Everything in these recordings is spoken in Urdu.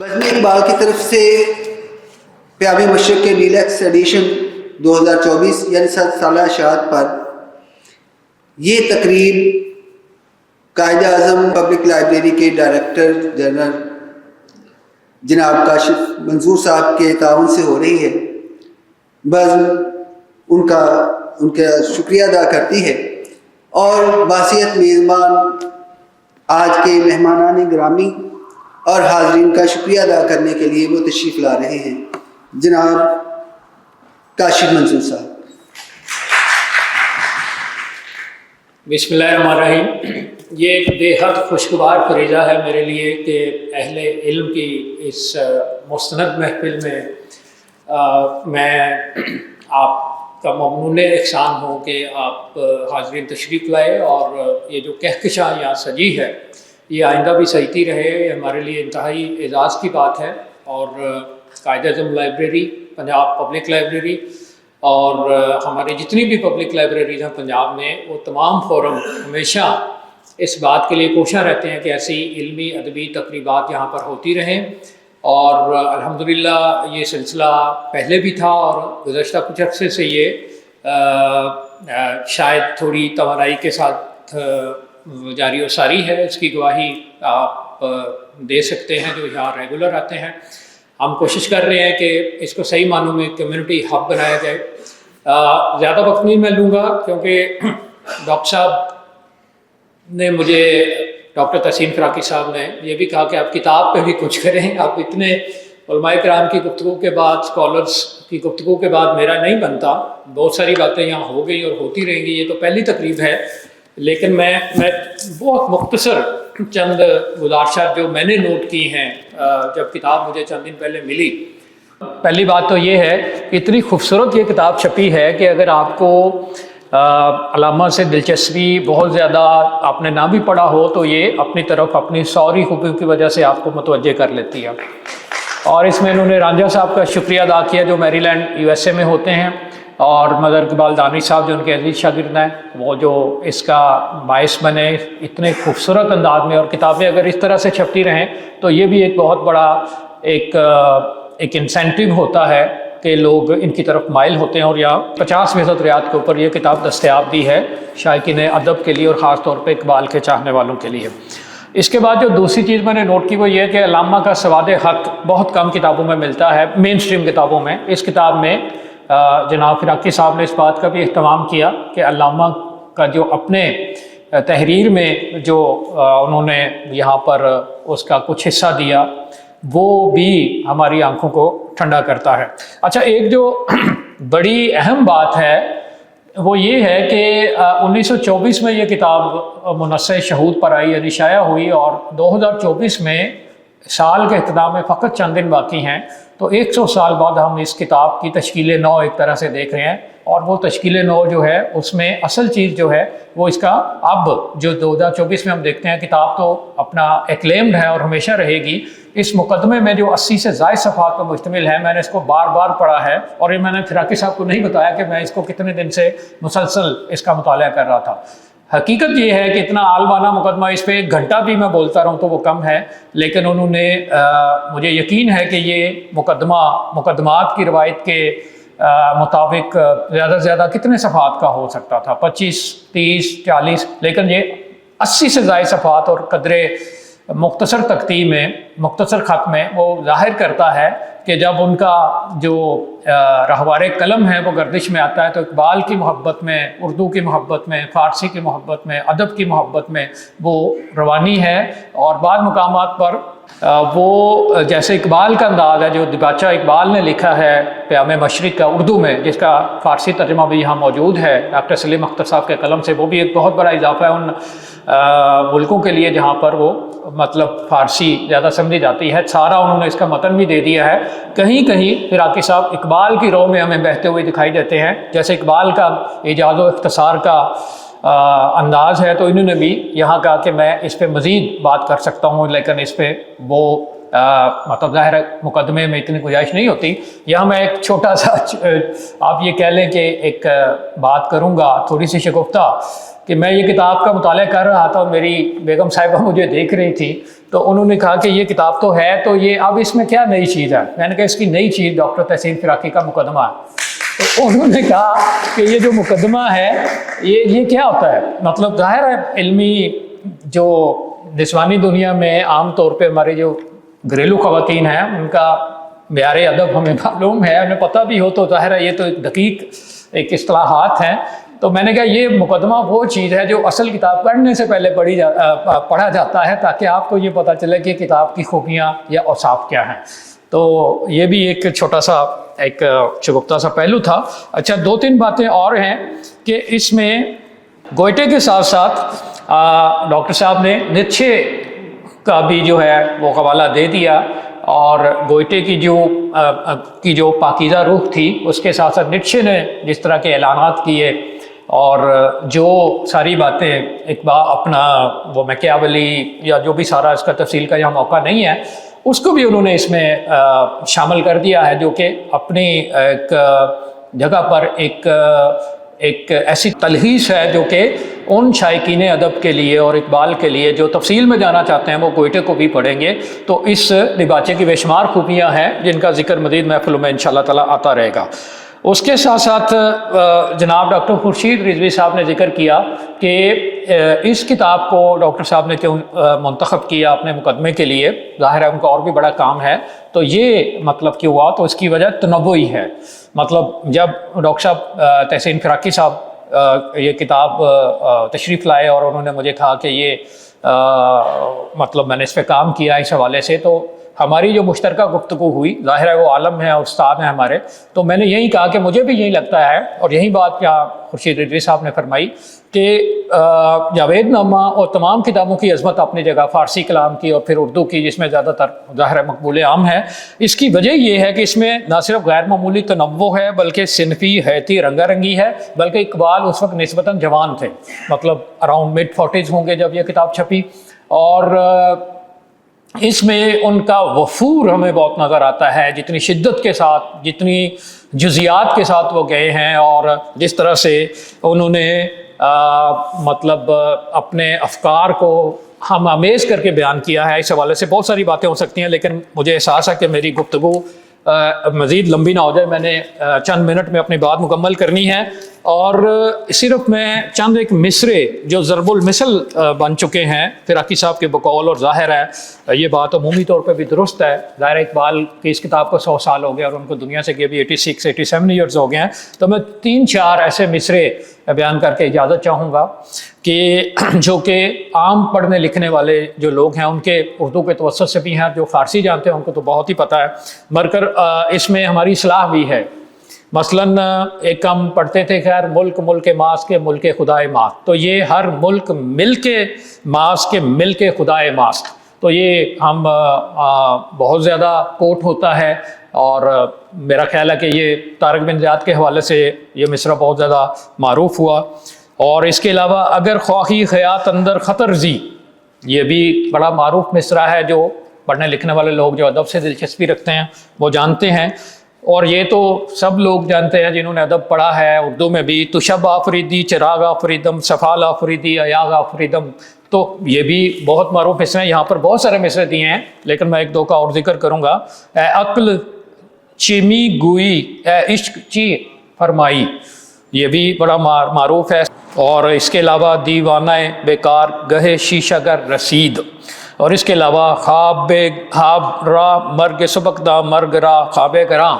بزم اقبال کی طرف سے پیام مشرق کے ڈیلکس ایڈیشن 2024 یعنی 7 سالہ اشاعت پر یہ تقریب قائد اعظم پبلک لائبریری کے ڈائریکٹر جنرل جناب کاشف منظور صاحب کے تعاون سے ہو رہی ہے۔ بزم ان کا شکریہ ادا کرتی ہے اور بحیثیت میزبان آج کے مہمانان گرامی اور حاضرین کا شکریہ ادا کرنے کے لیے وہ تشریف لا رہے ہیں۔ جناب کاشف منظور صاحب۔ بسم اللہ الرحمن الرحیم۔ یہ ایک بے حد خوشگوار فریضہ ہے میرے لیے کہ اہل علم کی اس مستند محفل میں میں آپ کا ممنون احسان ہوں کہ آپ حاضرین تشریف لائے، اور یہ جو کہکشاں یہاں سجی ہے یہ آئندہ بھی سجتی رہے، یہ ہمارے لیے انتہائی اعزاز کی بات ہے۔ اور Quaid Azam library, Punjab public library اور ہماری جتنی بھی پبلک لائبریریز ہیں پنجاب میں، وہ تمام فورم ہمیشہ اس بات کے لیے کوشاں رہتے ہیں کہ ایسی علمی ادبی تقریبات یہاں پر ہوتی رہیں، اور الحمدللہ یہ سلسلہ پہلے بھی تھا اور گزشتہ کچھ عرصے سے یہ شاید تھوڑی توانائی کے ساتھ جاری و ساری ہے۔ اس کی گواہی آپ دے سکتے ہیں جو یہاں ریگولر آتے ہیں۔ ہم کوشش کر رہے ہیں کہ اس کو صحیح معنوں میں کمیونٹی ہب بنایا جائے۔ زیادہ وقت نہیں میں لوں گا کیونکہ ڈاکٹر صاحب نے مجھے، ڈاکٹر تحسین فراقی صاحب نے یہ بھی کہا کہ آپ کتاب پہ بھی کچھ کریں۔ آپ اتنے علماء کرام کی گفتگو کے بعد، اسکالرس کی گفتگو کے بعد میرا نہیں بنتا۔ بہت ساری باتیں یہاں ہو گئی اور ہوتی رہیں گی، یہ تو پہلی تقریب ہے، لیکن میں بہت مختصر چند گزارشات جو میں نے نوٹ کی ہیں جب کتاب مجھے چند دن پہلے ملی۔ پہلی بات تو یہ ہے کہ اتنی خوبصورت یہ کتاب چھپی ہے کہ اگر آپ کو علامہ سے دلچسپی بہت زیادہ آپ نے نہ بھی پڑھا ہو تو یہ اپنی طرف اپنی سوری خوبیوں کی وجہ سے آپ کو متوجہ کر لیتی ہے۔ اور اس میں انہوں نے رانجھا صاحب کا شکریہ ادا کیا جو میری لینڈ USA میں ہوتے ہیں، اور مدر اقبال دانوی صاحب جو ان کے عزیز شاگرد ہیں، وہ جو اس کا باعث بنے اتنے خوبصورت انداز میں۔ اور کتابیں اگر اس طرح سے چھپتی رہیں تو یہ بھی ایک بہت بڑا ایک انسینٹیو ہوتا ہے کہ لوگ ان کی طرف مائل ہوتے ہیں، اور یہاں 50% رعایت کے اوپر یہ کتاب دستیاب بھی ہے شائقین ادب کے لیے اور خاص طور پہ اقبال کے چاہنے والوں کے لیے۔ اس کے بعد جو دوسری چیز میں نے نوٹ کی وہ یہ ہے کہ علامہ کا سواد حق بہت کم کتابوں میں ملتا ہے، مین سٹریم کتابوں میں۔ اس کتاب میں جناب فراقی صاحب نے اس بات کا بھی اہتمام کیا کہ علامہ کا جو اپنے تحریر میں جو انہوں نے یہاں پر اس کا کچھ حصہ دیا وہ بھی ہماری آنکھوں کو ٹھنڈا کرتا ہے۔ اچھا، ایک جو بڑی اہم بات ہے وہ یہ ہے کہ 1924 میں یہ کتاب منصہ شہود پر آئی، یعنی شائع ہوئی، اور 2024 میں سال کے اختتام میں فقط چند دن باقی ہیں، تو 100 سال بعد ہم اس کتاب کی تشکیل نو ایک طرح سے دیکھ رہے ہیں۔ اور وہ تشکیل نو جو ہے اس میں اصل چیز جو ہے وہ اس کا اب جو 2024 میں ہم دیکھتے ہیں، کتاب تو اپنا ایکلیمڈ ہے اور ہمیشہ رہے گی۔ اس مقدمے میں جو 80 سے زائد صفحات پر مشتمل ہے، میں نے اس کو بار بار پڑھا ہے، اور یہ میں نے فراقی صاحب کو نہیں بتایا کہ میں اس کو کتنے دن سے مسلسل اس کا مطالعہ کر رہا تھا۔ حقیقت یہ ہے کہ اتنا عالمانہ مقدمہ، اس پہ 1 گھنٹہ بھی میں بولتا رہوں تو وہ کم ہے، لیکن انہوں نے مجھے یقین ہے کہ یہ مقدمات کی روایت کے مطابق زیادہ سے زیادہ کتنے صفحات کا ہو سکتا تھا، 25 30 40، لیکن یہ 80 سے زائد صفحات اور قدرے مختصر تختی میں، مختصر خط میں وہ ظاہر کرتا ہے کہ جب ان کا جو رہوار قلم ہے وہ گردش میں آتا ہے تو اقبال کی محبت میں، اردو کی محبت میں، فارسی کی محبت میں، ادب کی محبت میں وہ روانی ہے۔ اور بعض مقامات پر وہ جیسے اقبال کا انداز ہے جو دیباچہ اقبال نے لکھا ہے پیام مشرق کا اردو میں، جس کا فارسی ترجمہ بھی یہاں موجود ہے ڈاکٹر سلیم اختر صاحب کے قلم سے، وہ بھی ایک بہت بڑا اضافہ ہے ان ملکوں کے لیے جہاں پر وہ مطلب فارسی زیادہ سمجھی جاتی ہے۔ سارا انہوں نے اس کا متن بھی دے دیا ہے۔ کہیں کہیں فراقی صاحب اقبال کی رو میں ہمیں بہتے ہوئے دکھائی دیتے ہیں، جیسے اقبال کا ایجاز و اختصار کا انداز ہے، تو انہوں نے بھی یہاں کہا کہ میں اس پہ مزید بات کر سکتا ہوں، لیکن اس پہ وہ مطلب ظاہر مقدمے میں اتنی گنجائش نہیں ہوتی۔ یہاں میں ایک چھوٹا سا آپ یہ کہہ لیں کہ ایک بات کروں گا تھوڑی سی شگفتہ کہ میں یہ کتاب کا مطالعہ کر رہا تھا اور میری بیگم صاحبہ مجھے دیکھ رہی تھی، تو انہوں نے کہا کہ یہ کتاب تو ہے، تو یہ اب اس میں کیا نئی چیز ہے؟ میں نے کہا اس کی نئی چیز ڈاکٹر تحسین فراقی کا مقدمہ ہے۔ تو انہوں نے کہا کہ یہ جو مقدمہ ہے یہ کیا ہوتا ہے؟ مطلب ظاہر ہے علمی جو نسوانی دنیا میں عام طور پہ ہماری جو گھریلو خواتین ہیں ان کا معیار ادب ہمیں معلوم ہے، ہمیں پتہ بھی ہو، تو ظاہر ہے یہ تو ایک دقیق ایک اصطلاحات ہیں۔ تو میں نے کہا یہ مقدمہ وہ چیز ہے جو اصل کتاب پڑھنے سے پہلے پڑھا جاتا ہے، تاکہ آپ کو یہ پتہ چلے کہ کتاب کی خوبیاں یا اوصاف کیا ہیں۔ تو یہ بھی ایک چھوٹا سا ایک چبکتا سا پہلو تھا۔ اچھا، 2-3 باتیں اور ہیں کہ اس میں گوئٹے کے ساتھ ساتھ ڈاکٹر صاحب نے نیچے کا بھی جو ہے وہ حوالہ دے دیا، اور گوئٹے کی جو پاکیزہ روح تھی اس کے ساتھ ساتھ نیچے نے جس طرح کے اعلانات کیے، اور جو ساری باتیں اپنا وہ میکیاولی یا جو بھی سارا اس کا تفصیل کا یہاں موقع نہیں ہے، اس کو بھی انہوں نے اس میں شامل کر دیا ہے، جو کہ اپنی ایک جگہ پر ایک ایسی تلخیص ہے جو کہ ان شائقین ادب کے لیے اور اقبال کے لیے جو تفصیل میں جانا چاہتے ہیں وہ گوئٹے کو بھی پڑھیں گے۔ تو اس دیباچے کی بے شمار خوبیاں ہیں جن کا ذکر مزید محفلوں میں انشاءاللہ تعالیٰ آتا رہے گا۔ اس کے ساتھ ساتھ جناب ڈاکٹر خورشید رضوی صاحب نے ذکر کیا کہ اس کتاب کو ڈاکٹر صاحب نے کیوں منتخب کیا اپنے مقدمے کے لیے، ظاہر ہے ان کا اور بھی بڑا کام ہے، تو یہ مطلب کیوں ہوا؟ تو اس کی وجہ تنوعی ہے۔ مطلب جب ڈاکٹر صاحب تحسین فراقی صاحب یہ کتاب تشریف لائے اور انہوں نے مجھے کہا کہ یہ مطلب میں نے اس پہ کام کیا اس حوالے سے، تو ہماری جو مشترکہ گفتگو ہوئی، ظاہر ہے وہ عالم ہے اور استاد ہیں ہمارے، تو میں نے یہی کہا کہ مجھے بھی یہی لگتا ہے، اور یہی بات کیا خورشید رضوی صاحب نے فرمائی کہ جاوید نامہ اور تمام کتابوں کی عظمت اپنی جگہ، فارسی کلام کی اور پھر اردو کی جس میں زیادہ تر ظاہر ہے مقبول عام ہے، اس کی وجہ یہ ہے کہ اس میں نہ صرف غیر معمولی تنوع ہے بلکہ صنفی حیتی رنگا رنگی ہے، بلکہ اقبال اس وقت نسبتاً جوان تھے، مطلب اراؤنڈ mid-40s ہوں گے جب یہ کتاب چھپی، اور اس میں ان کا وفور ہمیں بہت نظر آتا ہے، جتنی شدت کے ساتھ، جتنی جزیات کے ساتھ وہ گئے ہیں، اور جس طرح سے انہوں نے مطلب اپنے افکار کو ہم آمیز کر کے بیان کیا ہے۔ اس حوالے سے بہت ساری باتیں ہو سکتی ہیں، لیکن مجھے احساس ہے کہ میری گفتگو مزید لمبی نہ ہو جائے، میں نے چند منٹ میں اپنی بات مکمل کرنی ہے، اور صرف میں چند ایک مصرے جو ضرب المثل بن چکے ہیں فراقی صاحب کے بقول، اور ظاہر ہے یہ بات عمومی طور پہ بھی درست ہے، ظاہر اقبال کی اس کتاب کو 100 سال ہو گئے اور ان کو دنیا سے گئے بھی 86-87 ایئرز ہو گئے ہیں، تو میں 3-4 ایسے مصرے بیان کر کے اجازت چاہوں گا کہ جو کہ عام پڑھنے لکھنے والے جو لوگ ہیں ان کے اردو کے توسط سے بھی ہیں، جو فارسی جانتے ہیں ان کو تو بہت ہی پتہ ہے، مگر اس میں ہماری اصلاح بھی ہے۔ مثلاً ایک ہم پڑھتے تھے خیر ملک ماس کے ملک خدائے ماست، تو یہ ہر ملک مل کے ماس کے مل کے خدائے ماست، تو یہ ہم بہت زیادہ کوٹ ہوتا ہے، اور میرا خیال ہے کہ یہ طارق بن زیاد کے حوالے سے یہ مصرع بہت زیادہ معروف ہوا۔ اور اس کے علاوہ اگر خواہی خیات اندر خطر زی، یہ بھی بڑا معروف مصرع ہے، جو پڑھنے لکھنے والے لوگ جو ادب سے دلچسپی رکھتے ہیں وہ جانتے ہیں، اور یہ تو سب لوگ جانتے ہیں جنہوں نے ادب پڑھا ہے اردو میں بھی، تو شب آفریدی چراغ آفریدم سفال آفریدی ایاغ آفریدم، تو یہ بھی بہت معروف مصرع ہیں۔ یہاں پر بہت سارے مصرع دیے ہیں لیکن میں 1-2 کا اور ذکر کروں گا۔ اے عقل چیمی گوئی اے عشق چی فرمائی، یہ بھی بڑا معروف ہے، اور اس کے علاوہ دیوانہ بیکار گہے شیشہ گر رسید، اور اس کے علاوہ خواب را مرگ سبک دا مرگ را خواب گراں۔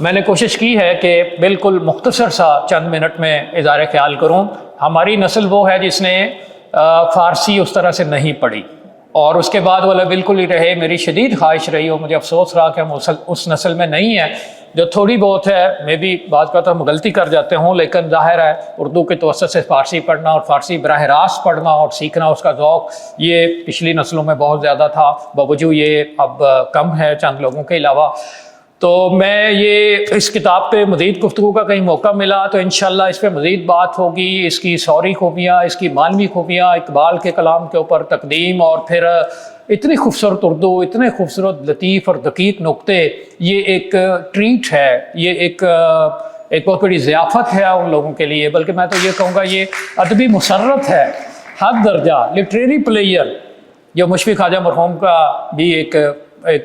میں نے کوشش کی ہے کہ بالکل مختصر سا چند منٹ میں اظہار خیال کروں۔ ہماری نسل وہ ہے جس نے فارسی اس طرح سے نہیں پڑھی، اور اس کے بعد والا بالکل ہی رہے، میری شدید خواہش رہی اور مجھے افسوس رہا کہ ہم اس نسل میں نہیں ہیں جو تھوڑی بہت ہے، میں بھی بعض کا تو ہم غلطی کر جاتے ہوں، لیکن ظاہر ہے اردو کے توسط سے فارسی پڑھنا اور فارسی براہ راست پڑھنا اور سیکھنا، اس کا ذوق یہ پچھلی نسلوں میں بہت زیادہ تھا، باوجود یہ اب کم ہے چند لوگوں کے علاوہ۔ تو میں یہ اس کتاب پہ مزید گفتگو کا کہیں موقع ملا تو انشاءاللہ اس پہ مزید بات ہوگی، اس کی سوری خوبیاں، اس کی معنوی خوبیاں، اقبال کے کلام کے اوپر تقدیم، اور پھر اتنی خوبصورت اردو، اتنے خوبصورت لطیف اور دقیق نقطے، یہ ایک ٹریٹ ہے، یہ ایک بہت بڑی ضیافت ہے ان لوگوں کے لیے، بلکہ میں تو یہ کہوں گا یہ ادبی مسرت ہے حد درجہ، لٹریری پلیئر، جو مشفق خواجہ مرحوم کا بھی ایک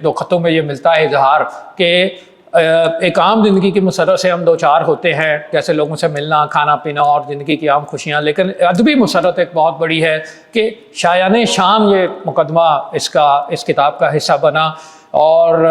دو خطوں میں یہ ملتا ہے اظہار کہ ایک عام زندگی کی مسرت سے ہم دو چار ہوتے ہیں، جیسے لوگوں سے ملنا، کھانا پینا اور زندگی کی عام خوشیاں، لیکن ادبی مسرت ایک بہت بڑی ہے کہ شایان شان یہ مقدمہ اس کتاب کا حصہ بنا، اور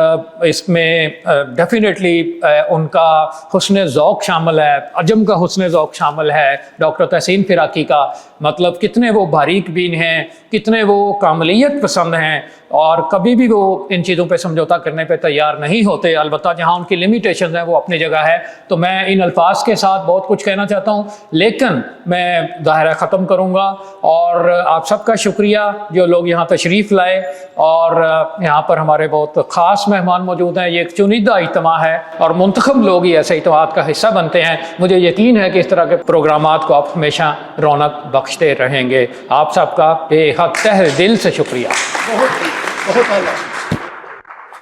اس میں ڈیفینیٹلی ان کا حسن ذوق شامل ہے، عجم کا حسن ذوق شامل ہے، ڈاکٹر تحسین فراقی کا، مطلب کتنے وہ باریک بین ہیں، کتنے وہ کاملیت پسند ہیں، اور کبھی بھی وہ ان چیزوں پہ سمجھوتا کرنے پہ تیار نہیں ہوتے، البتہ جہاں ان کی لمیٹیشنز ہیں وہ اپنی جگہ ہے۔ تو میں ان الفاظ کے ساتھ بہت کچھ کہنا چاہتا ہوں، لیکن میں ظاہرہ ختم کروں گا، اور آپ سب کا شکریہ جو لوگ یہاں تشریف لائے، اور یہاں پر ہمارے بہت خاص مہمان موجود ہیں۔ یہ ایک چنیدہ اجتماع ہے اور منتخب لوگ ہی ایسے اجتماعات کا حصہ بنتے ہیں۔ مجھے یقین ہے کہ اس طرح کے پروگرامات کو آپ ہمیشہ رونق بخشتے رہیں گے۔ آپ سب کا بے حد تہہ دل سے شکریہ۔ بہت اعلیٰ۔